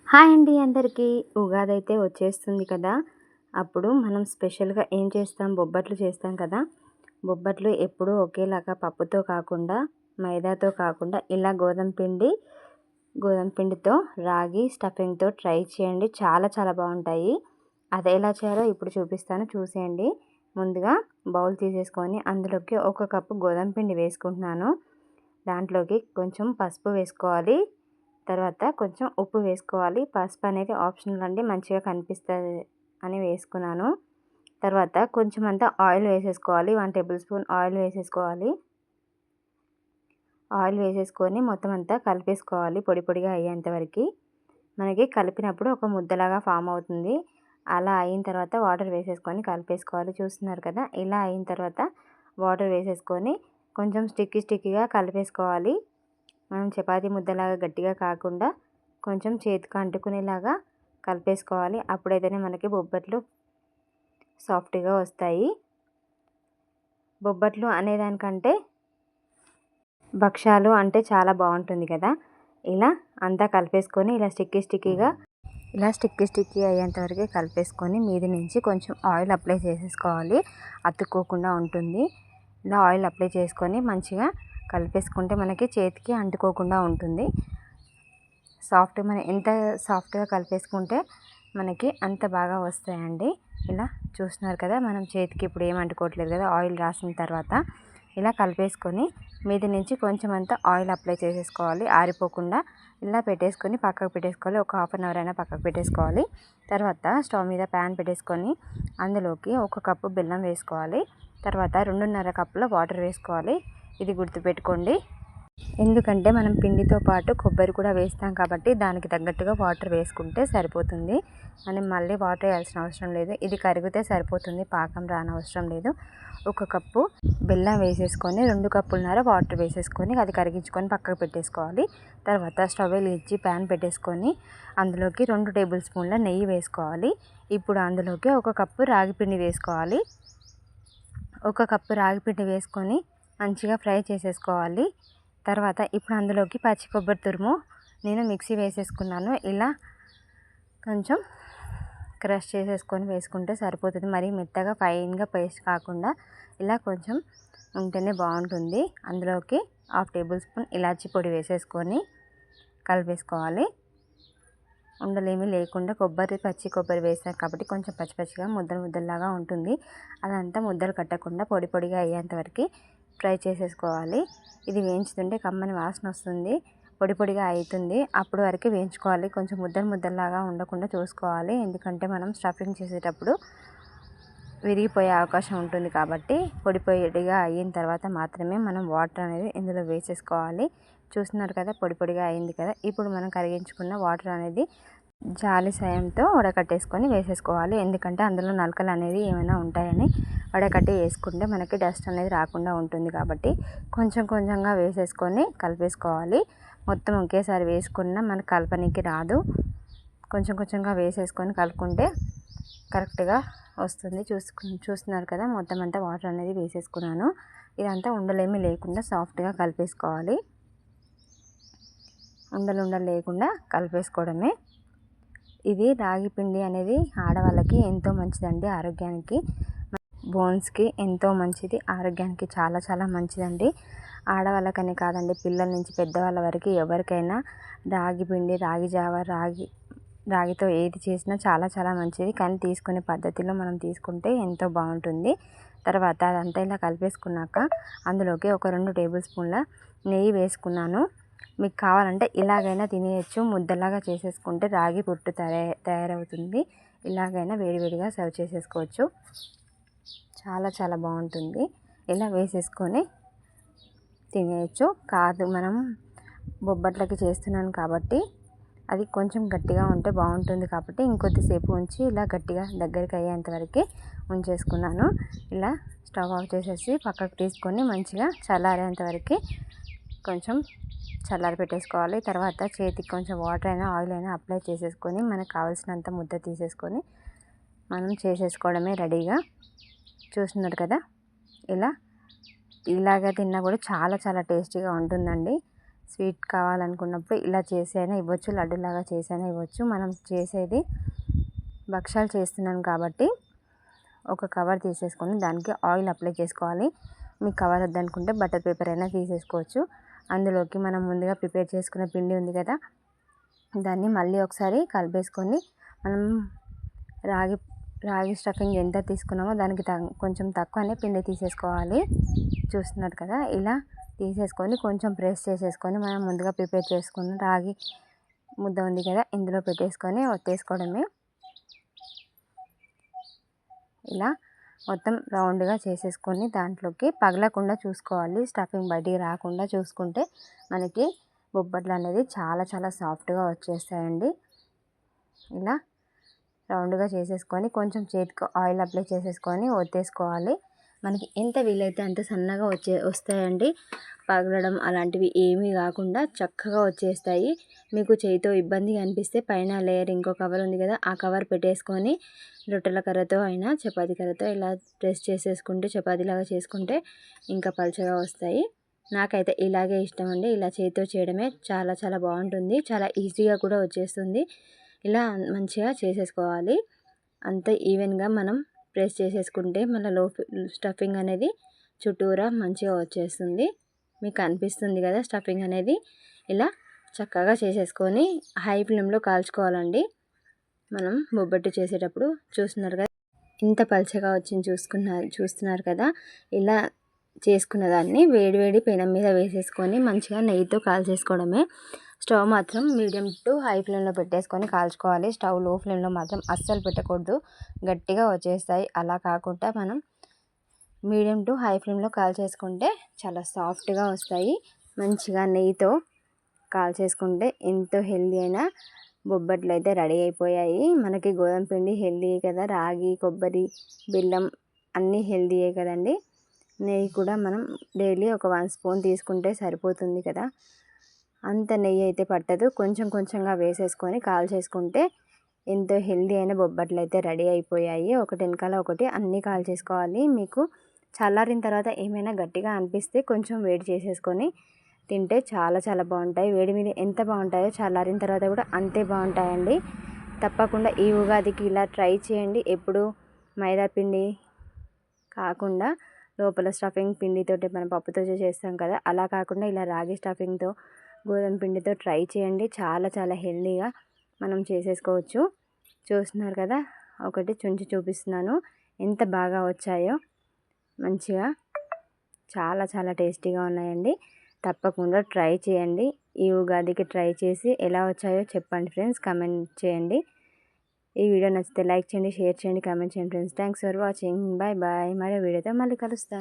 Hi అండి అందరికీ. ఉగాది అయితే వచ్చేస్తుంది కదా! అప్పుడు మనం స్పెషల్‌గా ఏం చేస్తాం, బొబ్బట్లు చేస్తాం కదా! బొబ్బట్లు ఎప్పుడూ ఒకేలాగా పప్పుతో కాకుండా, మైదాతో కాకుండా ఇలా గోధుమ పిండితో రాగి స్టఫింగ్‌తో ట్రై చేయండి. చాలా చాలా బాగుంటాయి. అది ఎలా చేయాలో ఇప్పుడు చూపిస్తాను, చూసేయండి. ముందుగా బౌల్ తీసేసుకొని అందులోకి ఒక కప్పు గోధుమ పిండి వేసుకుంటున్నాను. దాంట్లోకి కొంచెం పసుపు వేసుకోవాలి. తర్వాత కొంచెం ఉప్పు వేసుకోవాలి. పసుపు అనేది ఆప్షనల్ అండి, మంచిగా కనిపిస్తుంది అని వేసుకున్నాను. తర్వాత కొంచెం అంతా ఆయిల్ వేసేసుకోవాలి. 1 టేబుల్ స్పూన్ ఆయిల్ వేసేసుకోవాలి. ఆయిల్ వేసేసుకొని మొత్తం అంతా కలిపేసుకోవాలి పొడి పొడిగా అయ్యేంత వరకు. మనకి కలిపినప్పుడు ఒక ముద్దలాగా ఫామ్ అవుతుంది. అలా అయిన తర్వాత వాటర్ వేసేసుకొని కలిపేసుకోవాలి. చూస్తున్నారు కదా! ఇలా అయిన తర్వాత వాటర్ వేసేసుకొని కొంచెం స్టిక్కీగా కలిపేసుకోవాలి. మనం చపాతీ ముద్దలాగా గట్టిగా కాకుండా కొంచెం చేతికి అంటుకునేలాగా కలిపేసుకోవాలి. అప్పుడైతేనే మనకి బొబ్బట్లు సాఫ్ట్గా వస్తాయి. బొబ్బట్లు అనేదానికంటే భక్షాలు అంటే చాలా బాగుంటుంది కదా! ఇలా అంతా కలిపేసుకొని ఇలా స్టిక్కీ అయ్యేంత వరకు కలిపేసుకొని మీది నుంచి కొంచెం ఆయిల్ అప్లై చేసేసుకోవాలి. అతుక్కోకుండా ఉంటుంది. ఇలా ఆయిల్ అప్లై చేసుకొని మంచిగా కలిపేసుకుంటే మనకి చేతికి అంటుకోకుండా ఉంటుంది. మనం ఎంత సాఫ్ట్గా కలిపేసుకుంటే మనకి అంత బాగా వస్తాయండి. ఇలా చూస్తున్నారు కదా, మనం చేతికి ఇప్పుడు ఏం అంటుకోవట్లేదు కదా ఆయిల్ రాసిన తర్వాత. ఇలా కలిపేసుకొని మీది నుంచి కొంచెం అంతా ఆయిల్ అప్లై చేసేసుకోవాలి. ఆరిపోకుండా ఇలా పెట్టేసుకొని పక్కకు పెట్టేసుకోవాలి. ఒక హాఫ్ అన్ అవర్ అయినా పక్కకు పెట్టేసుకోవాలి. తర్వాత స్టవ్ మీద ప్యాన్ పెట్టేసుకొని అందులోకి 1 కప్పు బెల్లం వేసుకోవాలి. తర్వాత 2.5 కప్పుల వాటర్ వేసుకోవాలి. ఇది గుర్తుపెట్టుకోండి. ఎందుకంటే మనం పిండితో పాటు కొబ్బరి కూడా వేస్తాం కాబట్టి దానికి తగ్గట్టుగా వాటర్ వేసుకుంటే సరిపోతుంది. మనం మళ్ళీ వాటర్ వేయాల్సిన అవసరం లేదు. ఇది కరిగితే సరిపోతుంది, పాకం రానవసరం లేదు. 1 కప్పు బెల్లం వేసేసుకొని 2 కప్పులన్నర వాటర్ వేసేసుకొని అది కరిగించుకొని పక్కకు పెట్టేసుకోవాలి. తర్వాత స్టవ్ వెలిగించి ప్యాన్ పెట్టేసుకొని అందులోకి 2 టేబుల్ స్పూన్ల నెయ్యి వేసుకోవాలి. ఇప్పుడు అందులోకి 1 కప్పు రాగి పిండి వేసుకోవాలి. 1 కప్పు రాగి పిండి వేసుకొని మంచిగా ఫ్రై చేసేసుకోవాలి. తర్వాత ఇప్పుడు అందులోకి పచ్చి కొబ్బరి తురుము నేను మిక్సీ వేసేసుకున్నాను. ఇలా కొంచెం క్రష్ చేసేసుకొని వేసుకుంటే సరిపోతుంది. మరి మెత్తగా ఫైన్గా పేస్ట్ కాకుండా ఇలా కొంచెం ఉంటేనే బాగుంటుంది. అందులోకి 1/2 టేబుల్ స్పూన్ ఇలాచీ పొడి వేసేసుకొని కలిపేసుకోవాలి. ఉండలేమీ లేకుండా పచ్చి కొబ్బరి వేసాం కాబట్టి కొంచెం పచ్చిగా ముద్దలాగా ఉంటుంది. అదంతా ముద్దలు కట్టకుండా పొడి పొడిగా అయ్యేంత వరకు ఫ్రై చేసేసుకోవాలి. ఇది వేయించుతుంటే కమ్మని వాసన వస్తుంది, పొడి పొడిగా అవుతుంది. అప్పుడు వరకు వేయించుకోవాలి. కొంచెం ముద్దలాగా ఉండకుండా చూసుకోవాలి. ఎందుకంటే మనం స్టఫింగ్ చేసేటప్పుడు విరిగిపోయే అవకాశం ఉంటుంది కాబట్టి పొడి పొడిగా అయిన తర్వాత మాత్రమే మనం వాటర్ అనేది ఇందులో వేసేసుకోవాలి. చూస్తున్నారు కదా, పొడి పొడిగా అయింది కదా. ఇప్పుడు మనం కరిగించుకున్న వాటర్ అనేది జాలి సాయంతో వడకట్టేసుకొని వేసేసుకోవాలి. ఎందుకంటే అందులో నలకలు అనేది ఏమైనా ఉంటాయని వడకట్టి వేసుకుంటే మనకి డస్ట్ అనేది రాకుండా ఉంటుంది కాబట్టి కొంచెంగా వేసేసుకొని కలిపేసుకోవాలి. మొత్తం ఒకేసారి వేసుకున్న మనకు కలపనికి రాదు. కొంచెంగా వేసేసుకొని కలుపుకుంటే కరెక్ట్గా వస్తుంది. చూస్తున్నారు కదా, మొత్తం అంతా వాటర్ అనేది వేసేసుకున్నాను. ఇదంతా ఉండలేమీ లేకుండా సాఫ్ట్గా కలిపేసుకోవాలి. ఉండలు లేకుండా కలిపేసుకోవడమే. ఇది రాగి పిండి అనేది ఆడవాళ్ళకి ఎంతో మంచిదండి. ఆరోగ్యానికి, బోన్స్కి ఎంతో మంచిది. ఆరోగ్యానికి చాలా చాలా మంచిదండి. ఆడవాళ్ళకనే కాదండి, పిల్లల నుంచి పెద్దవాళ్ళ వరకు ఎవరికైనా రాగి పిండి, రాగి జావ, రాగితో ఏది చేసినా చాలా చాలా మంచిది. కానీ తీసుకునే పద్ధతిలో మనం తీసుకుంటే ఎంతో బాగుంటుంది. తర్వాత అదంతా ఇలా కలిపేసుకున్నాక అందులోకి ఒక 2 టేబుల్ స్పూన్ల నెయ్యి వేసుకున్నాను. మీకు కావాలంటే ఇలాగైనా తినేయచ్చు. ముద్దలాగా చేసేసుకుంటే రాగి పుట్టు తయారవుతుంది. ఇలాగైనా వేడివేడిగా సర్వ్ చేసేసుకోవచ్చు. చాలా చాలా బాగుంటుంది. ఇలా వేసేసుకొని తినేయచ్చు. మనం బొబ్బట్లకి చేస్తున్నాను కాబట్టి అది కొంచెం గట్టిగా ఉంటే బాగుంటుంది కాబట్టి ఇంకొద్దిసేపు ఉంచి ఇలా గట్టిగా దగ్గరికి అయ్యేంత వరకు ఉంచేసుకున్నాను. ఇలా స్టవ్ ఆఫ్ చేసేసి పక్కకు తీసుకొని మంచిగా చల్లారేంత వరకు కొంచెం చల్లారి పెట్టేసుకోవాలి. తర్వాత చేతికి కొంచెం వాటర్ అయినా ఆయిల్ అయినా అప్లై చేసేసుకొని మనకు కావాల్సినంత ముద్ద తీసేసుకొని మనం చేసేసుకోవడమే రెడీగా. చూస్తున్నారు కదా, ఇలాగ తిన్నా కూడా చాలా చాలా టేస్టీగా ఉంటుందండి. స్వీట్ కావాలనుకున్నప్పుడు ఇలా చేసి అయినా ఇవ్వచ్చు, లడ్డులాగా చేసి అయినా ఇవ్వచ్చు. మనం చేసేది భక్షాలు చేస్తున్నాం కాబట్టి ఒక కవర్ తీసేసుకొని దానికి ఆయిల్ అప్లై చేసుకోవాలి. మీకు కవర్ వద్దనుకుంటే బటర్ పేపర్ అయినా తీసేసుకోవచ్చు. అందులోకి మనం ముందుగా ప్రిపేర్ చేసుకున్న పిండి ఉంది కదా, దాన్ని మళ్ళీ ఒకసారి కలిపేసుకొని మనం రాగి స్టఫింగ్ ఎంత తీసుకున్నామో దానికి కొంచెం తక్కువనే పిండి తీసేసుకోవాలి. చూస్తున్నారు కదా, ఇలా తీసేసుకొని కొంచెం ప్రెస్ చేసేసుకొని మనం ముందుగా ప్రిపేర్ చేసుకున్న రాగి ముద్ద ఉంది కదా, ఇందులో పెట్టేసుకొని ఒత్తేసుకోవడమే. ఇలా మొత్తం రౌండ్గా చేసేసుకొని దాంట్లోకి పగలకుండా చూసుకోవాలి, స్టఫింగ్ బయటికి రాకుండా చూసుకుంటే మనకి బొబ్బట్లు అనేది చాలా సాఫ్ట్గా వచ్చేస్తాయండి. ఇలా రౌండ్గా చేసేసుకొని కొంచెం చేతికి ఆయిల్ అప్లై చేసేసుకొని ఒత్తేసుకోవాలి. మనకి ఎంత వీలైతే అంత సన్నగా వస్తాయండి. పగలడం అలాంటివి ఏమీ కాకుండా చక్కగా వచ్చేస్తాయి. మీకు చేతితో ఇబ్బంది అనిపిస్తే పైన లేయర్ ఇంకో కవర్ ఉంది కదా, ఆ కవర్ పెట్టేసుకొని రొట్టెల కర్రతో అయినా చపాతీ కర్రతో ఇలా ప్రెస్ చేసేసుకుంటే చపాతీలాగా చేసుకుంటే ఇంకా పలుచగా వస్తాయి. నాకైతే ఇలాగే ఇష్టం అండి. ఇలా చేతితో చేయడమే చాలా బాగుంటుంది. చాలా ఈజీగా కూడా వచ్చేస్తుంది. ఇలా మంచిగా చేసేసుకోవాలి. అంత ఈవెన్గా మనం ప్రెస్ చేసేసుకుంటే మన స్టఫింగ్ అనేది చుట్టూరా మంచిగా వచ్చేస్తుంది. మీకు అనిపిస్తుంది కదా స్టఫింగ్ అనేది. ఇలా చక్కగా చేసేసుకొని హై ఫ్లేమ్లో కాల్చుకోవాలండి. మనం బొబ్బట్టు చేసేటప్పుడు చూస్తున్నారు కదా ఇంత పలుచగా వచ్చింది, చూస్తున్నారు కదా. ఇలా చేసుకున్న దాన్ని వేడివేడి పెనం మీద వేసేసుకొని మంచిగా నెయ్యితో కాల్చేసుకోవడమే. స్టవ్ మాత్రం మీడియం టు హై ఫ్లేమ్లో పెట్టేసుకొని కాల్చుకోవాలి. స్టవ్ లో ఫ్లేమ్లో మాత్రం అస్సలు పెట్టకూడదు, గట్టిగా వచ్చేస్తాయి. అలా కాకుండా మనం మీడియం టు హై ఫ్లేమ్లో కాల్చేసుకుంటే చాలా సాఫ్ట్గా వస్తాయి. మంచిగా నెయ్యితో కాల్చేసుకుంటే ఎంతో హెల్దీ అయిన బొబ్బట్లు అయితే రెడీ అయిపోయాయి. మనకి గోధుమ పిండి హెల్దీ కదా, రాగి, కొబ్బరి, బెల్లం అన్నీ హెల్దీయే కదండి. నెయ్యి కూడా మనం డైలీ ఒక 1 స్పూన్ తీసుకుంటే సరిపోతుంది కదా. అంత నెయ్యి అయితే పట్టదు, కొంచెంగా వేసేసుకొని కాల్చేసుకుంటే ఎంతో హెల్దీ అయిన బొబ్బట్లు అయితే రెడీ అయిపోయాయి. ఒకటి వెనకాల ఒకటి అన్నీ కాల్చేసుకోవాలి. మీకు చల్లారిన తర్వాత ఏమైనా గట్టిగా అనిపిస్తే కొంచెం వేడి చేసేసుకొని తింటే చాలా బాగుంటాయి. వేడి మీద ఎంత బాగుంటాయో చల్లారిన తర్వాత కూడా అంతే బాగుంటాయండి. తప్పకుండా ఈ ఉగాదికి ఇలా ట్రై చేయండి. ఎప్పుడు మైదా పిండి కాకుండా లోపల స్టఫింగ్ పిండితోటి మనం పప్పుతో చేస్తాం కదా, అలా కాకుండా ఇలా రాగి స్టఫింగ్తో గోధుమ పిండితో ట్రై చేయండి. చాలా హెల్దీగా మనం చేసేసుకోవచ్చు. చూస్తున్నారు కదా, ఒకటి చుంచి చూపిస్తున్నాను ఎంత బాగా వచ్చాయో. మంచిగా చాలా టేస్టీగా ఉన్నాయండి. తప్పకుండా ట్రై చేయండి. ఈ ఉగాదికి ట్రై చేసి ఎలా వచ్చాయో చెప్పండి ఫ్రెండ్స్, కామెంట్ చేయండి. ఈ వీడియో నచ్చితే లైక్ చేయండి, షేర్ చేయండి, కామెంట్ చేయండి friends. Thanks for watching. Bye. మరో వీడియోతో మళ్ళీ కలుస్తా.